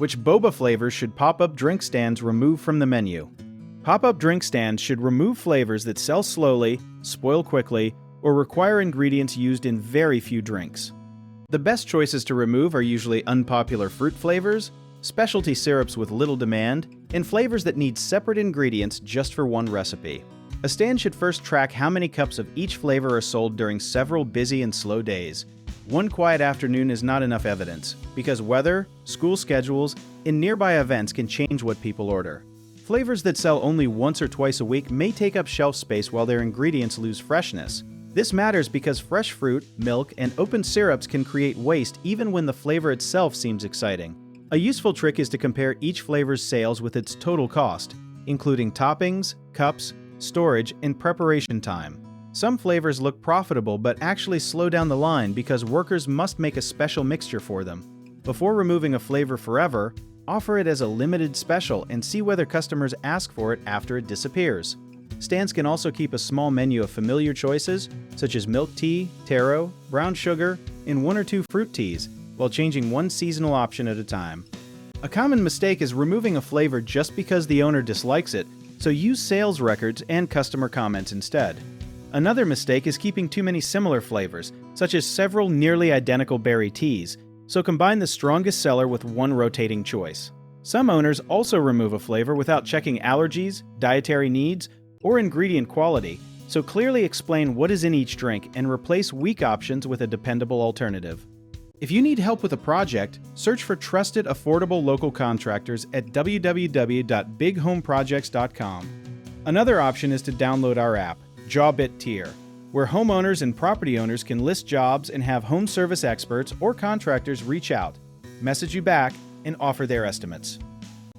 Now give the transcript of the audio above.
Which boba flavors should pop-up drink stands remove from the menu? Pop-up drink stands should remove flavors that sell slowly, spoil quickly, or require ingredients used in very few drinks. The best choices to remove are usually unpopular fruit flavors, specialty syrups with little demand, and flavors that need separate ingredients just for one recipe. A stand should first track how many cups of each flavor are sold during several busy and slow days. One quiet afternoon is not enough evidence, because weather, school schedules, and nearby events can change what people order. Flavors that sell only once or twice a week may take up shelf space while their ingredients lose freshness. This matters because fresh fruit, milk, and open syrups can create waste even when the flavor itself seems exciting. A useful trick is to compare each flavor's sales with its total cost, including toppings, cups, storage, and preparation time. Some flavors look profitable but actually slow down the line because workers must make a special mixture for them. Before removing a flavor forever, offer it as a limited special and see whether customers ask for it after it disappears. Stands can also keep a small menu of familiar choices, such as milk tea, taro, brown sugar, and 1 or 2 fruit teas, while changing one seasonal option at a time. A common mistake is removing a flavor just because the owner dislikes it, so use sales records and customer comments instead. Another mistake is keeping too many similar flavors, such as several nearly identical berry teas, so combine the strongest seller with one rotating choice. Some owners also remove a flavor without checking allergies, dietary needs, or ingredient quality, so clearly explain what is in each drink and replace weak options with a dependable alternative. If you need help with a project, search for trusted, affordable local contractors at www.bighomeprojects.com. Another option is to download our app, Jobit Tier, where homeowners and property owners can list jobs and have home service experts or contractors reach out, message you back, and offer their estimates.